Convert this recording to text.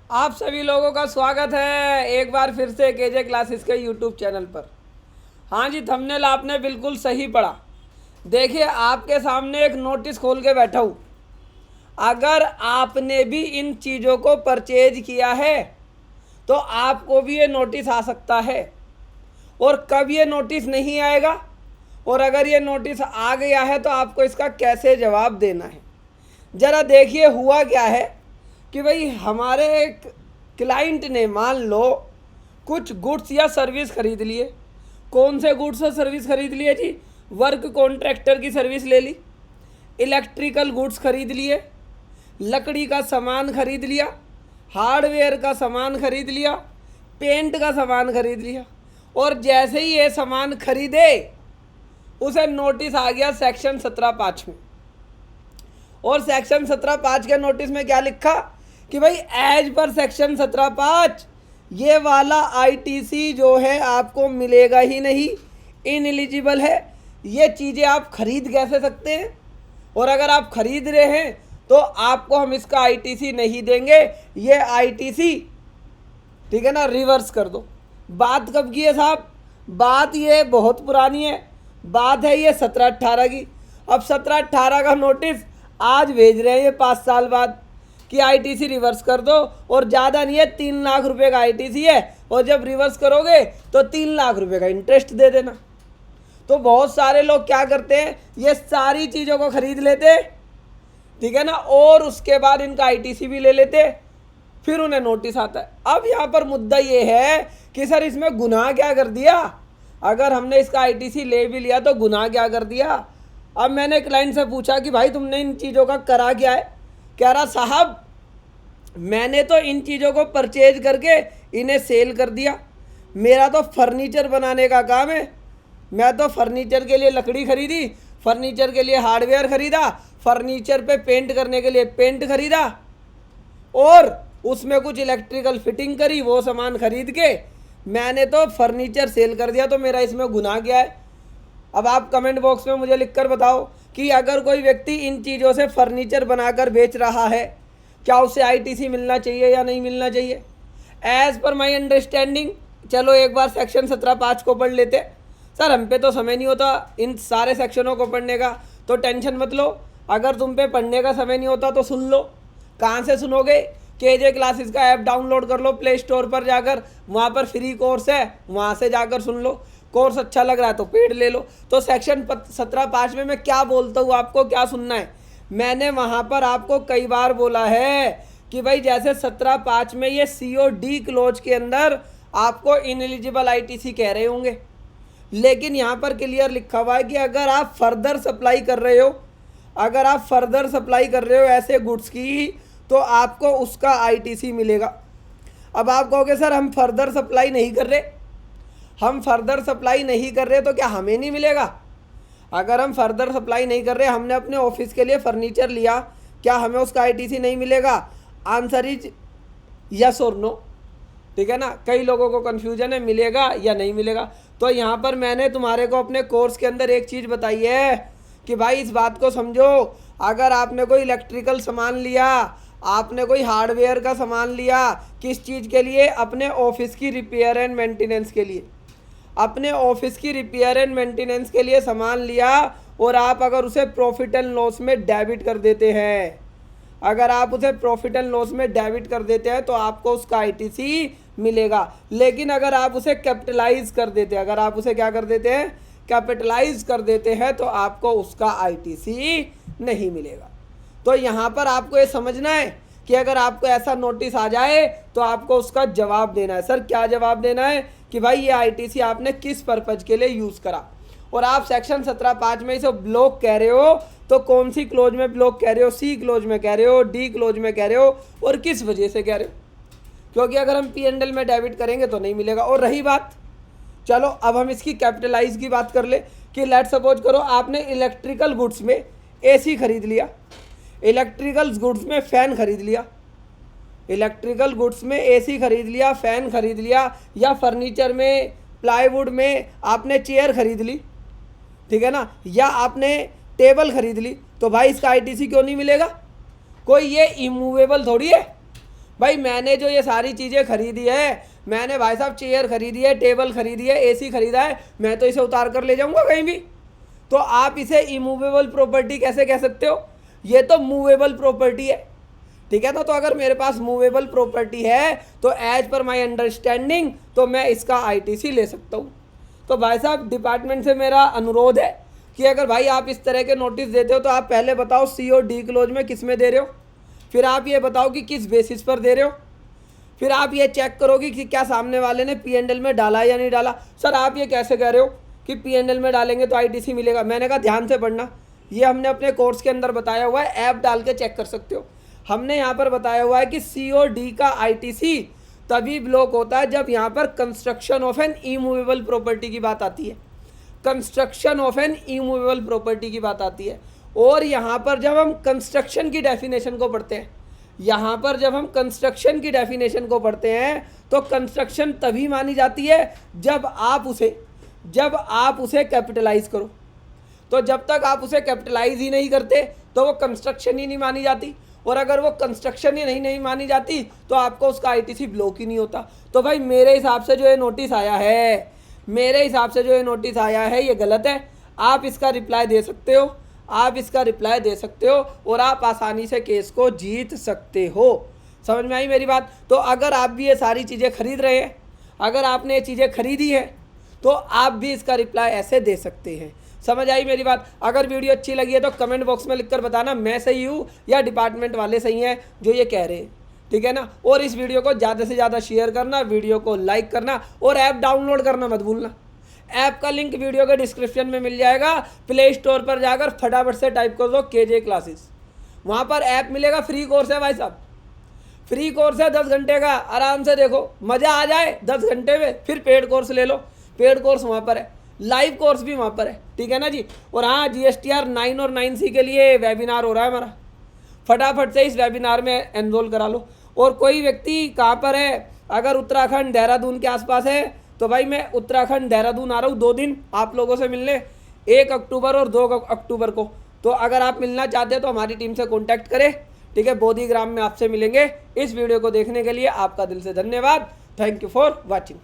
आप सभी लोगों का स्वागत है एक बार फिर से केजे क्लासेस के यूट्यूब चैनल पर। हाँ जी, थंबनेल आपने बिल्कुल सही पढ़ा। देखिए, आपके सामने एक नोटिस खोल के बैठा हूँ। अगर आपने भी इन चीज़ों को परचेज किया है तो आपको भी ये नोटिस आ सकता है। और कब ये नोटिस नहीं आएगा, और अगर ये नोटिस आ गया है तो आपको इसका कैसे जवाब देना है। ज़रा देखिए, हुआ क्या है कि भाई हमारे एक क्लाइंट ने मान लो कुछ गुड्स या सर्विस खरीद लिए। कौन से गुड्स और सर्विस खरीद लिए जी? वर्क कॉन्ट्रैक्टर की सर्विस ले ली, इलेक्ट्रिकल गुड्स खरीद लिए, लकड़ी का सामान खरीद लिया, हार्डवेयर का सामान खरीद लिया, पेंट का सामान खरीद लिया। और जैसे ही ये सामान खरीदे उसे नोटिस आ गया सेक्शन 17(5) में। और सेक्शन 17(5) के नोटिस में क्या लिखा कि भाई एज पर सेक्शन 17(5) ये वाला आईटीसी जो है आपको मिलेगा ही नहीं, इनएलिजिबल है। ये चीज़ें आप खरीद कैसे सकते हैं, और अगर आप खरीद रहे हैं तो आपको हम इसका आईटीसी नहीं देंगे। ये आईटीसी, ठीक है ना, रिवर्स कर दो। बात कब की है साहब? बात ये बहुत पुरानी है। बात है ये 17-18 की। अब 17-18 का नोटिस आज भेज रहे हैं ये 5 साल बाद कि आईटीसी रिवर्स कर दो। और ज़्यादा नहीं है, 3 लाख रुपए का आईटीसी है, और जब रिवर्स करोगे तो 3 लाख रुपए का इंटरेस्ट दे देना। तो बहुत सारे लोग क्या करते हैं, ये सारी चीज़ों को खरीद लेते, ठीक है ना, और उसके बाद इनका आईटीसी भी ले लेते, फिर उन्हें नोटिस आता है। अब यहाँ पर मुद्दा ये है कि सर इसमें गुनाह क्या कर दिया? अगर हमने इसका आईटीसी ले भी लिया तो गुनाह क्या कर दिया? अब मैंने क्लाइंट से पूछा कि भाई तुमने इन चीज़ों का करा क्या है? कह रहा साहब मैंने तो इन चीज़ों को परचेज करके इन्हें सेल कर दिया। मेरा तो फर्नीचर बनाने का काम है। मैं तो फर्नीचर के लिए लकड़ी खरीदी, फर्नीचर के लिए हार्डवेयर खरीदा, फर्नीचर पे पेंट करने के लिए पेंट खरीदा, और उसमें कुछ इलेक्ट्रिकल फिटिंग करी, वो सामान खरीद के मैंने तो फर्नीचर सेल कर दिया। तो मेरा इसमें गुनाह क्या है? अब आप कमेंट बॉक्स में मुझे लिखकर बताओ कि अगर कोई व्यक्ति इन चीज़ों से फर्नीचर बनाकर बेच रहा है, क्या उसे आईटीसी मिलना चाहिए या नहीं मिलना चाहिए? एज़ पर माई अंडरस्टैंडिंग, चलो एक बार सेक्शन 17(5) को पढ़ लेते। सर हम पे तो समय नहीं होता इन सारे सेक्शनों को पढ़ने का, तो टेंशन मत लो। अगर तुम पे पढ़ने का समय नहीं होता तो सुन लो। कहाँ से सुनोगे? केजे क्लासेस का ऐप डाउनलोड कर लो प्ले स्टोर पर जाकर, वहाँ पर फ्री कोर्स है, वहाँ से जाकर सुन लो। कोर्स अच्छा लग रहा है तो पेड ले लो। तो सेक्शन 17(5) में मैं क्या बोलता हूँ, आपको क्या सुनना है? मैंने वहाँ पर आपको कई बार बोला है कि भाई जैसे 17(5) में ये COD क्लोज के अंदर आपको इनएलिजिबल आईटीसी कह रहे होंगे, लेकिन यहाँ पर क्लियर लिखा हुआ है कि अगर आप फर्दर सप्लाई कर रहे हो, अगर आप फर्दर सप्लाई कर रहे हो ऐसे गुड्स की, तो आपको उसका आईटीसी मिलेगा। अब आप कहोगे सर हम फर्दर सप्लाई नहीं कर रहे, हम फर्दर सप्लाई नहीं कर रहे तो क्या हमें नहीं मिलेगा? अगर हम फर्दर सप्लाई नहीं कर रहे, हमने अपने ऑफिस के लिए फर्नीचर लिया, क्या हमें उसका आईटीसी नहीं मिलेगा? आंसर इज यस और नो, ठीक है ना। कई लोगों को कन्फ्यूजन है मिलेगा या नहीं मिलेगा। तो यहाँ पर मैंने तुम्हारे को अपने कोर्स के अंदर एक चीज़ बताई है कि भाई इस बात को समझो, अगर आपने कोई इलेक्ट्रिकल सामान लिया, आपने कोई हार्डवेयर का सामान लिया, किस चीज़ के लिए? अपने ऑफिस की रिपेयर एंड मेंटेनेंस के लिए, अपने ऑफिस की रिपेयर एंड मेंटेनेंस के लिए सामान लिया, और आप अगर उसे प्रॉफिट एंड लॉस में डेबिट कर देते हैं, अगर आप उसे प्रॉफिट एंड लॉस में डेबिट कर देते हैं तो आपको उसका आईटीसी मिलेगा। लेकिन अगर आप उसे कैपिटलाइज कर देते हैं, अगर आप उसे क्या कर देते हैं? कैपिटलाइज कर देते हैं, तो आपको उसका आईटीसी नहीं मिलेगा। तो यहाँ पर आपको ये समझना है कि अगर आपको ऐसा नोटिस आ जाए तो आपको उसका जवाब देना है। सर क्या जवाब देना है? कि भाई ये आईटीसी आपने किस पर्पज के लिए यूज़ करा। और आप सेक्शन 17(5) में इसे ब्लॉक कह रहे हो, तो कौन सी क्लोज में ब्लॉक कह रहे हो? C क्लोज में कह रहे हो, D क्लोज में कह रहे हो, और किस वजह से कह रहे हो? क्योंकि अगर हम P&L में डेबिट करेंगे तो नहीं मिलेगा। और रही बात, चलो अब हम इसकी कैपिटलाइज की बात कर ले कि लेट सपोज करो आपने इलेक्ट्रिकल गुड्स में AC खरीद लिया, इलेक्ट्रिकल गुड्स में फ़ैन खरीद लिया, इलेक्ट्रिकल गुड्स में AC खरीद लिया, फ़ैन खरीद लिया, या फर्नीचर में प्लाईवुड में आपने चेयर खरीद ली, ठीक है ना, या आपने टेबल खरीद ली, तो भाई इसका आईटीसी क्यों नहीं मिलेगा? कोई ये इमूवेबल थोड़ी है, भाई मैंने जो ये सारी चीज़ें खरीदी है, मैंने भाई साहब चेयर खरीदी है, टेबल खरीदी है, एसी खरीदा है, मैं तो इसे उतार कर ले जाऊंगा कहीं भी। तो आप इसे इमूवेबल प्रॉपर्टी कैसे कह सकते हो? ये तो मूवेबल प्रॉपर्टी है, ठीक है ना। तो अगर मेरे पास मूवेबल प्रॉपर्टी है तो एज पर माय अंडरस्टैंडिंग तो मैं इसका आईटीसी ले सकता हूँ। तो भाई साहब डिपार्टमेंट से मेरा अनुरोध है कि अगर भाई आप इस तरह के नोटिस देते हो तो आप पहले बताओ सी और डी क्लोज में किस में दे रहे हो, फिर आप ये बताओ कि किस बेसिस पर दे रहे हो, फिर आप ये चेक करोगे कि क्या सामने वाले ने पीएनएल में डाला या नहीं डाला। सर आप ये कैसे कह रहे हो कि पीएनएल में डालेंगे तो आईटीसी मिलेगा? मैंने कहा ध्यान से पढ़ना, ये हमने अपने कोर्स के अंदर बताया हुआ है, ऐप डाल के चेक कर सकते हो। हमने यहाँ पर बताया हुआ है कि सी और डी का आईटीसी तभी ब्लॉक होता है जब यहाँ पर construction of N immovable property की बात आती है, construction of N immovable property की बात आती है। और यहाँ पर जब हम कंस्ट्रक्शन की डेफिनेशन को पढ़ते हैं, यहाँ पर जब हम कंस्ट्रक्शन की डेफिनेशन को पढ़ते हैं तो कंस्ट्रक्शन तभी मानी जाती है जब आप उसे कैपिटलाइज करो। तो जब तक आप उसे कैपिटलाइज ही नहीं करते तो वो कंस्ट्रक्शन ही नहीं मानी जाती, और अगर वो कंस्ट्रक्शन ही नहीं मानी जाती तो आपको उसका आईटीसी ब्लॉक ही नहीं होता। तो भाई मेरे हिसाब से जो ये नोटिस आया है, ये गलत है। आप इसका रिप्लाई दे सकते हो, और आप आसानी से केस को जीत सकते हो। समझ में आई मेरी बात? तो अगर आप भी ये सारी चीज़ें खरीद रहे हैं, अगर आपने ये चीज़ें खरीदी है तो आप भी इसका रिप्लाई ऐसे दे सकते हैं। समझ आई मेरी बात? अगर वीडियो अच्छी लगी है तो कमेंट बॉक्स में लिखकर बताना मैं सही हूँ या डिपार्टमेंट वाले सही हैं जो ये कह रहे हैं, ठीक है ना। और इस वीडियो को ज़्यादा से ज़्यादा शेयर करना, वीडियो को लाइक करना, और ऐप डाउनलोड करना मत भूलना। ऐप का लिंक वीडियो के डिस्क्रिप्शन में मिल जाएगा। प्ले स्टोर पर जाकर फटाफट से टाइप कर दो केजे क्लासेस, वहाँ पर ऐप मिलेगा। फ्री कोर्स है भाई साहब, फ्री कोर्स है 10 घंटे का, आराम से देखो, मज़ा आ जाए 10 घंटे में। फिर पेड कोर्स ले लो, पेड कोर्स वहाँ पर है, लाइव कोर्स भी वहाँ पर है, ठीक है ना जी। और हाँ, GSTR 9 और 9C के लिए वेबिनार हो रहा है हमारा, फटाफट से इस वेबिनार में एनरोल करा लो। और कोई व्यक्ति कहाँ पर है, अगर उत्तराखंड देहरादून के आसपास है तो भाई मैं उत्तराखंड देहरादून आ रहा हूँ 2 दिन आप लोगों से मिलने, 1 अक्टूबर और 2 अक्टूबर को। तो अगर आप मिलना चाहते हैं तो हमारी टीम से कॉन्टैक्ट करें, ठीक है। बोधि ग्राम में आपसे मिलेंगे। इस वीडियो को देखने के लिए आपका दिल से धन्यवाद। Thank you for watching.